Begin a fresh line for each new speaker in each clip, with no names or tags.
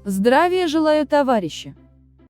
Здравия желаю, товарищи.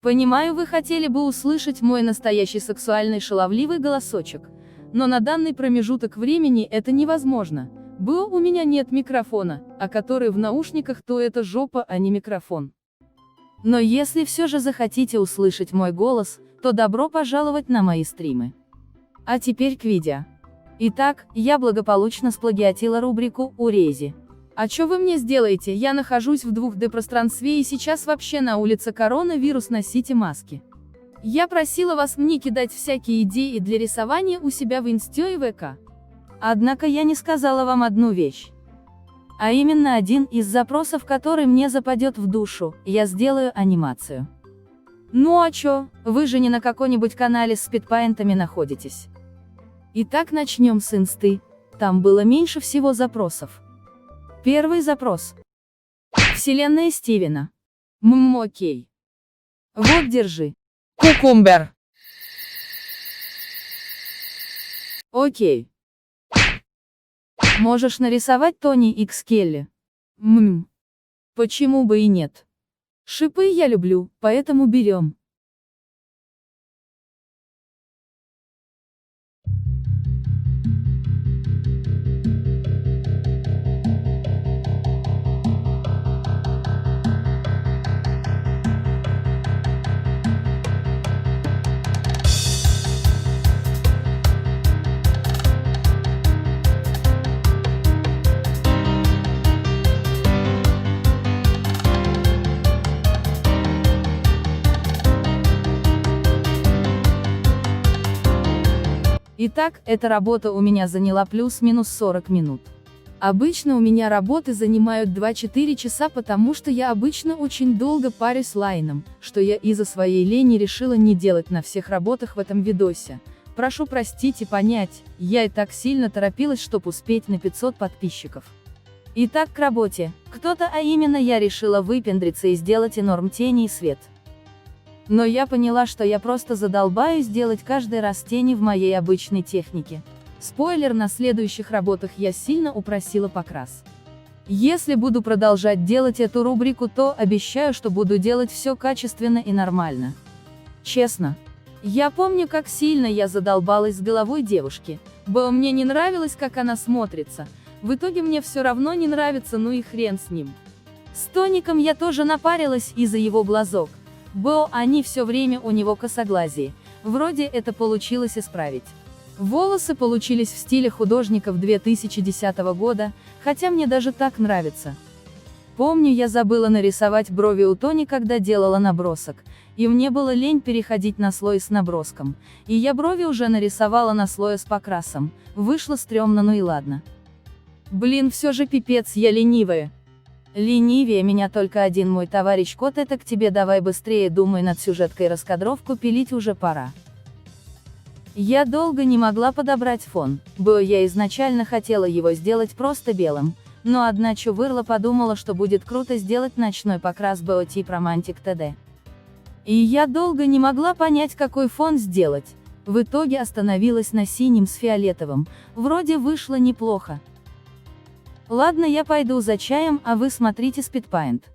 Понимаю, вы хотели бы услышать мой настоящий сексуальный шаловливый голосочек, но на данный промежуток времени это невозможно. У меня нет микрофона, а который в наушниках, то это жопа, а не микрофон. Но если все же захотите услышать мой голос, то добро пожаловать на мои стримы. А теперь к видео. Итак, я благополучно сплагиатила рубрику «Урези». А чё вы мне сделаете? Я нахожусь в 2D пространстве и сейчас вообще на улице коронавирус, носите маски. Я просила вас мне кидать всякие идеи для рисования у себя в инсте и ВК. Однако я не сказала вам одну вещь. А именно один из запросов, который мне западет в душу, я сделаю анимацию. Ну а чё, вы же не на каком-нибудь канале с спидпаинтами находитесь. Итак, начнем с инсты. Там было меньше всего запросов. Первый запрос. Вселенная Стивена. Окей. Вот, держи.
Кукумбер.
Окей. Можешь нарисовать Тони Икс Келли? Почему бы и нет? Шипы я люблю, поэтому берем. Итак, эта работа у меня заняла плюс-минус 40 минут. Обычно у меня работы занимают 2-4 часа, потому что я обычно очень долго парюсь лайном, что я из-за своей лени решила не делать на всех работах в этом видосе. Прошу простить и понять, я и так сильно торопилась, чтобы успеть на 500 подписчиков. Итак, к работе. Кто-то, а именно я, решила выпендриться и сделать норм тени и свет. Но я поняла, что я просто задолбаюсь делать каждый раз тени в моей обычной технике. Спойлер, на следующих работах я сильно упросила покрас. Если буду продолжать делать эту рубрику, то обещаю, что буду делать все качественно и нормально. Честно. Я помню, как сильно я задолбалась с головой девушки. Мне не нравилось, как она смотрится. В итоге мне все равно не нравится, ну и хрен с ним. С тоником я тоже напарилась из-за его глазок. Они все время у него косоглазие. Вроде это получилось исправить. Волосы получились в стиле художников 2010 года, хотя мне даже так нравится. Помню, я забыла нарисовать брови у Тони, когда делала набросок, и мне было лень переходить на слой с наброском, и я брови уже нарисовала на слое с покрасом. Вышло стрёмно, ну и ладно. Блин, все же пипец, я ленивая. Ленивее меня только один мой товарищ кот, это к тебе, давай быстрее, думай над сюжеткой, раскадровку пилить уже пора. Я долго не могла подобрать фон, я изначально хотела его сделать просто белым, но одна чувырла подумала, что будет круто сделать ночной покрас тип Romantic TD. И я долго не могла понять, какой фон сделать, в итоге остановилась на синем с фиолетовым, вроде вышло неплохо. Ладно, я пойду за чаем, а вы смотрите спидпаинт.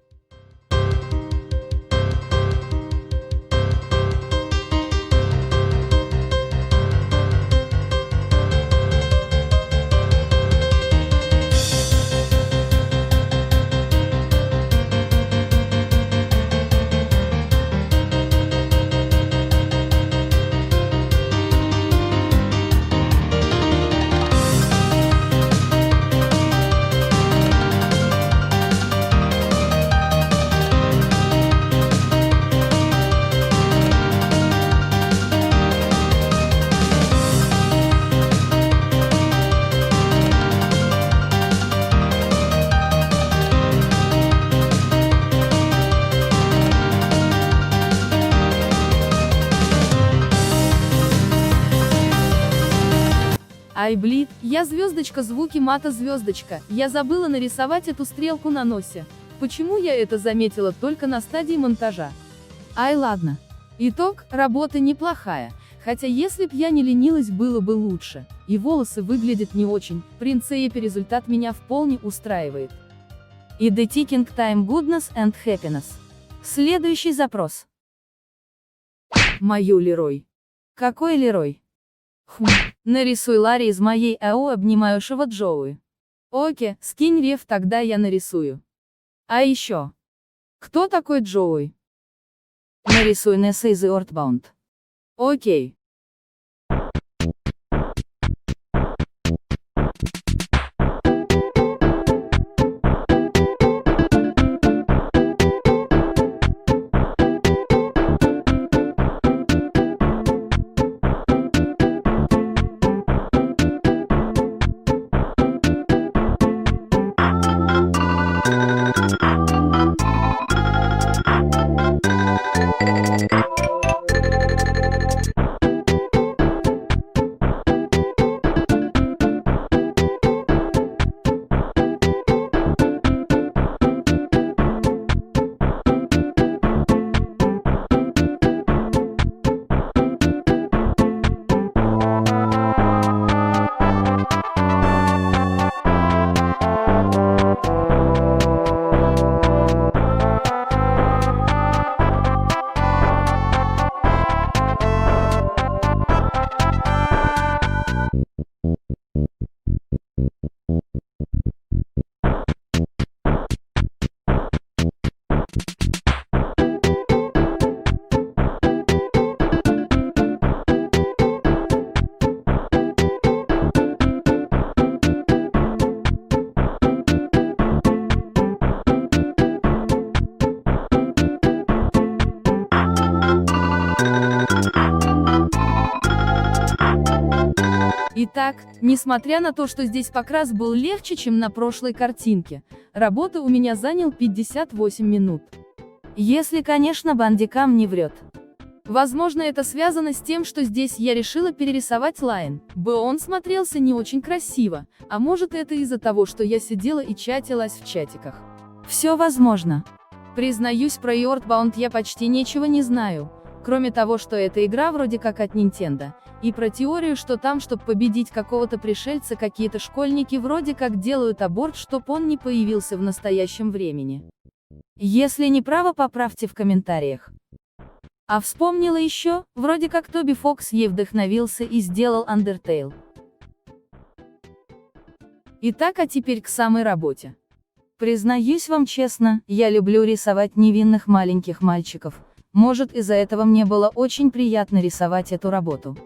Ай блин, я звездочка, звуки мата звездочка, я забыла нарисовать эту стрелку на носе. Почему я это заметила только на стадии монтажа? Ай ладно. Итог, работа неплохая, хотя если б я не ленилась, было бы лучше. И волосы выглядят не очень, в принципе результат меня вполне устраивает. И the ticking time goodness and happiness. Следующий запрос. Мою Лерой. Какой Лерой? Нарисуй Ларри из моей АО, обнимающего Джоуи. Окей, скинь реф, тогда я нарисую. А еще. Кто такой Джоуи? Нарисуй Несса из Earthbound. Окей. Итак, несмотря на то, что здесь покрас был легче, чем на прошлой картинке, работа у меня занял 58 минут. Если, конечно, Bandicam не врет. Возможно, это связано с тем, что здесь я решила перерисовать Лайн, он смотрелся не очень красиво, а может это из-за того, что я сидела и чатилась в чатиках. Все возможно. Признаюсь, про Earthbound я почти ничего не знаю, кроме того, что эта игра вроде как от Nintendo, и про теорию, что там, чтобы победить какого-то пришельца, какие-то школьники вроде как делают аборт, чтоб он не появился в настоящем времени. Если не право, поправьте в комментариях. А вспомнила еще, вроде как Тоби Фокс ей вдохновился и сделал Undertale. Итак, а теперь к самой работе. Признаюсь вам честно, я люблю рисовать невинных маленьких мальчиков, может, из-за этого мне было очень приятно рисовать эту работу.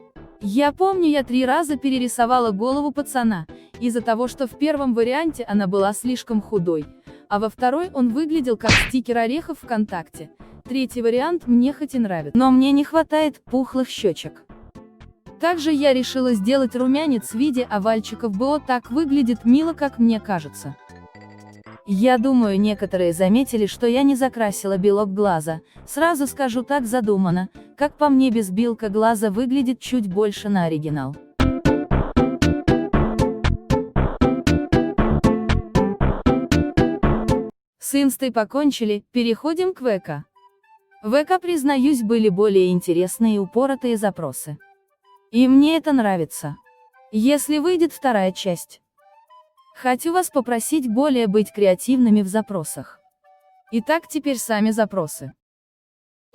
Я помню, я 3 раза перерисовала голову пацана, из-за того, что в первом варианте она была слишком худой, а во второй он выглядел как стикер орехов ВКонтакте. Третий вариант мне хоть и нравится, но мне не хватает пухлых щечек. Также я решила сделать румянец в виде овальчиков, так выглядит мило, как мне кажется. Я думаю, некоторые заметили, что я не закрасила белок глаза, сразу скажу, так задумано, как по мне без белка глаза выглядит чуть больше на оригинал. С инстой покончили, переходим к ВК. ВК, признаюсь, были более интересные и упоротые запросы. И мне это нравится. Если выйдет вторая часть. Хочу вас попросить более быть креативными в запросах. Итак, теперь сами запросы.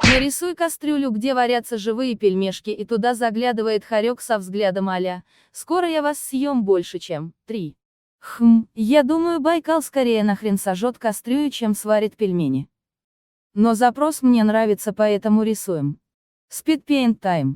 Нарисуй кастрюлю, где варятся живые пельмешки, и туда заглядывает хорек со взглядом а-ля «Скоро я вас съем больше, чем 3». Я думаю, Байкал скорее нахрен сожжет кастрюлю, чем сварит пельмени. Но запрос мне нравится, поэтому рисуем. Speed Paint Time.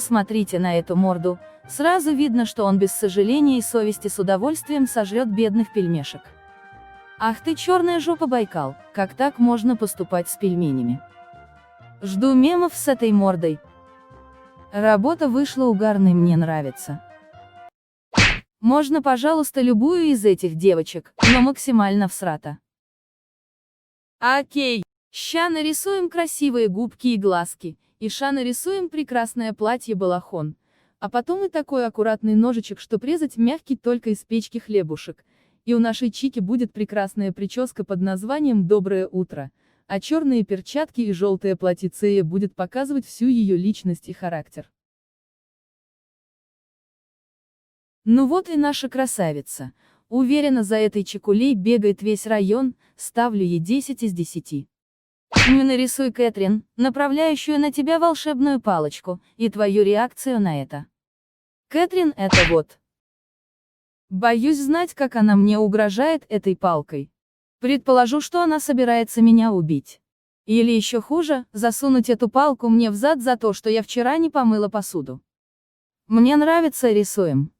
посмотрите на эту морду, сразу видно, что он без сожаления и совести с удовольствием сожрет бедных пельмешек. Ах ты черная жопа, Байкал, как так можно поступать с пельменями? Жду мемов с этой мордой. Работа вышла угарной, мне нравится. Можно, пожалуйста, любую из этих девочек, но максимально всрато. Окей. Ща нарисуем красивые губки и глазки, и ща нарисуем прекрасное платье-балахон. А потом и такой аккуратный ножичек, чтоб резать мягкий только из печки хлебушек. И у нашей Чики будет прекрасная прическа под названием «Доброе утро», а черные перчатки и желтое платьице будет показывать всю ее личность и характер. Ну вот и наша красавица. Уверена, за этой чекулей бегает весь район, ставлю ей 10 из 10. Нарисуй, Кэтрин, направляющую на тебя волшебную палочку, и твою реакцию на это. Кэтрин, это вот. Боюсь знать, как она мне угрожает этой палкой. Предположу, что она собирается меня убить. Или еще хуже, засунуть эту палку мне в зад за то, что я вчера не помыла посуду. Мне нравится, рисуем.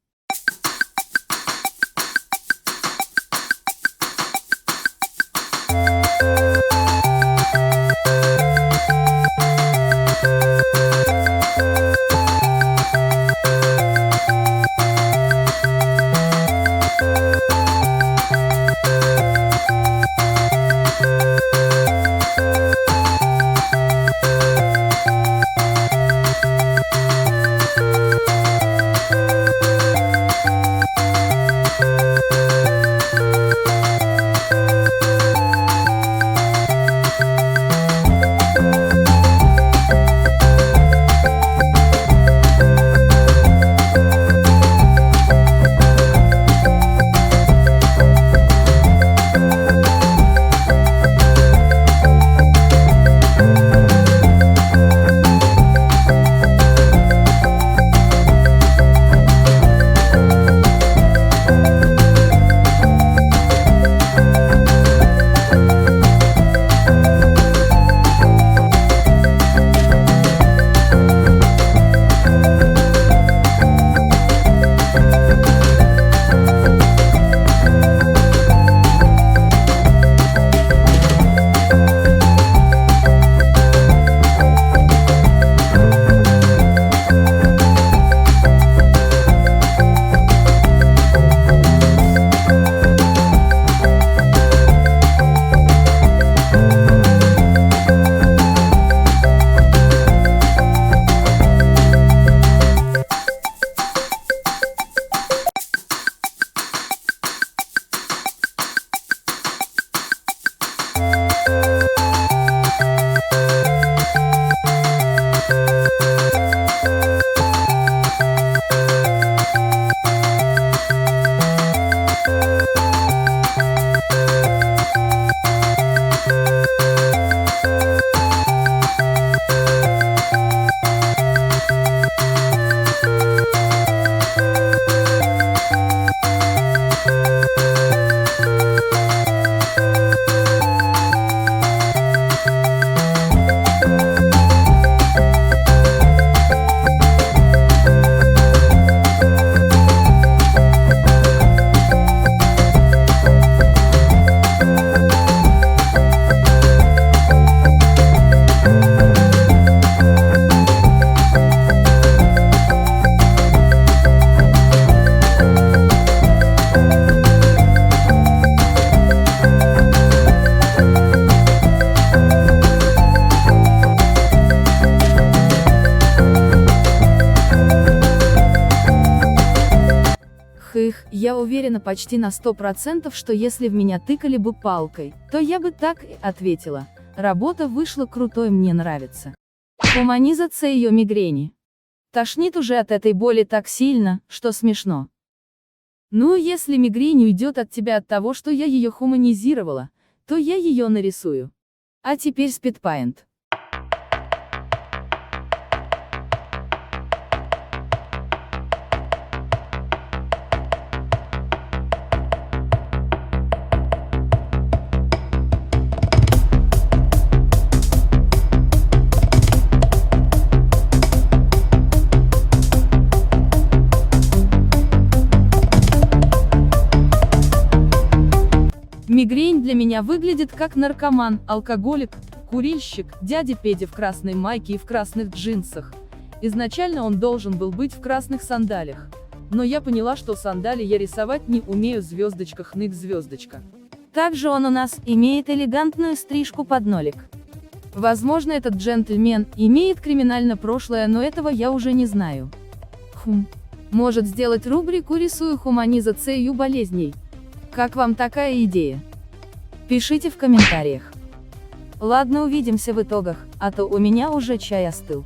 Я уверена почти на 100%, что если в меня тыкали бы палкой, то я бы так и ответила. Работа вышла крутой, мне нравится. Гуманизация ее мигрени. Тошнит уже от этой боли так сильно, что смешно. Ну, если мигрень уйдет от тебя от того, что я ее хуманизировала, то я ее нарисую. А теперь спидпоинт. для меня выглядит как наркоман, алкоголик, курильщик, дядя Петя в красной майке и в красных джинсах. Изначально он должен был быть в красных сандалях. Но я поняла, что сандали я рисовать не умею, звездочка хнык звездочка.
Также он у нас имеет элегантную стрижку под нолик.
Возможно, этот джентльмен имеет криминальное прошлое, но этого я уже не знаю. Может сделать рубрику «Рисую хуманизацию болезней». Как вам такая идея? Пишите в комментариях.
Ладно, увидимся в итогах, а то у меня уже чай остыл.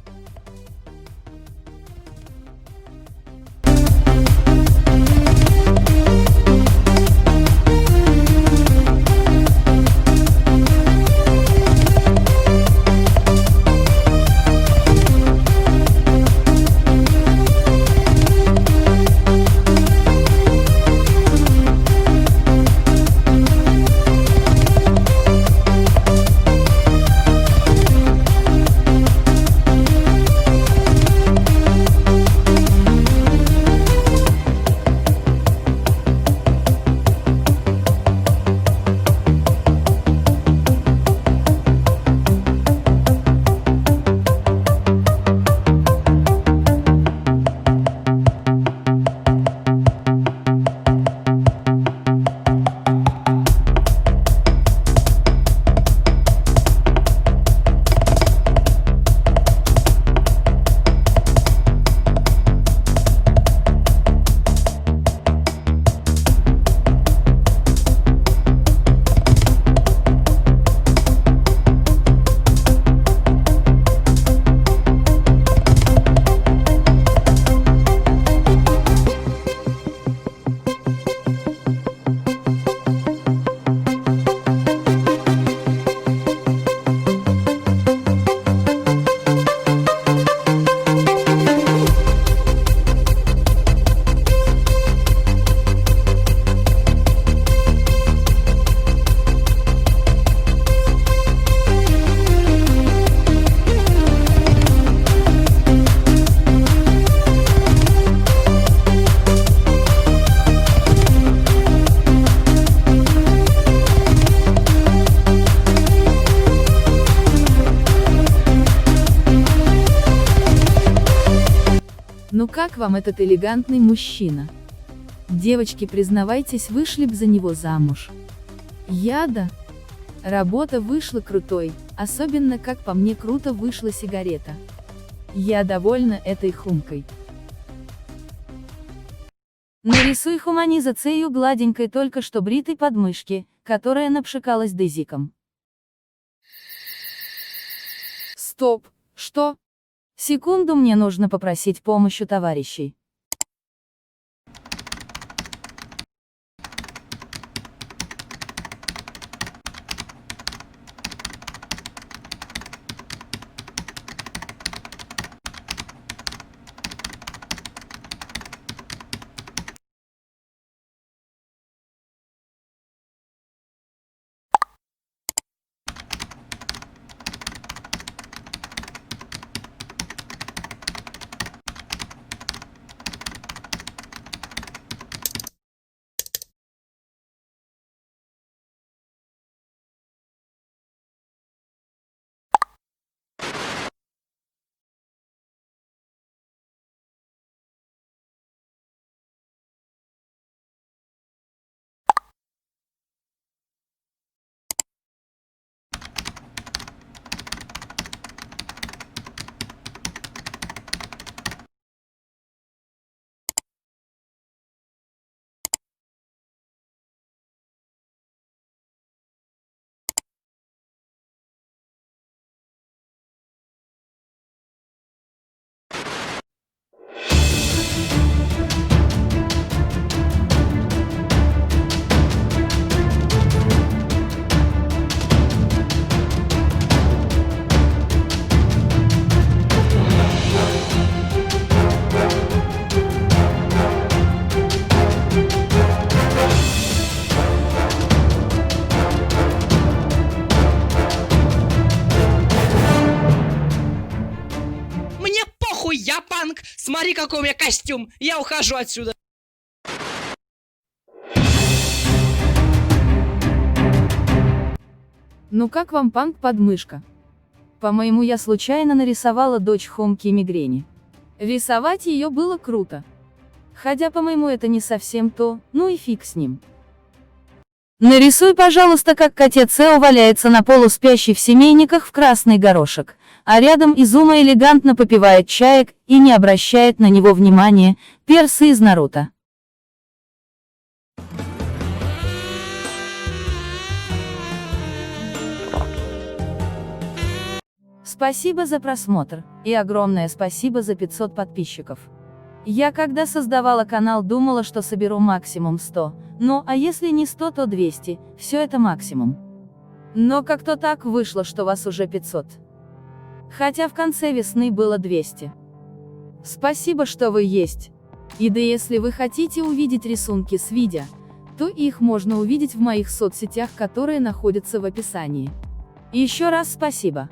Ну как вам этот элегантный мужчина? Девочки, признавайтесь, вышли б за него замуж. Да. Работа вышла крутой, особенно, как по мне, круто вышла сигарета. Я довольна этой хумкой.
Нарисуй хуманизацию гладенькой только что бритой подмышки, которая напшикалась дезиком.
Стоп, что?
Секунду, мне нужно попросить помощь у товарищей.
Я панк, смотри, какой у меня костюм, я ухожу отсюда.
Ну как вам панк-подмышка?
По-моему, я случайно нарисовала дочь Хомки и мигрени.
Рисовать ее было круто.
Хотя, по-моему, это не совсем то, ну и фиг с ним. Нарисуй, пожалуйста, как котец Эо валяется на полу спящий в семейниках в красный горошек, а рядом Изума элегантно попивает чаек и не обращает на него внимания, персы из Наруто. Спасибо за просмотр, и огромное спасибо за 500 подписчиков. Я когда создавала канал, думала, что соберу максимум 100, ну а если не 100, то 200, все это максимум. Но как-то так вышло, что вас уже 500. Хотя в конце весны было 200.
Спасибо, что вы есть. И да, если вы хотите увидеть рисунки с видео, то их можно увидеть в моих соцсетях, которые находятся в описании.
Еще раз спасибо.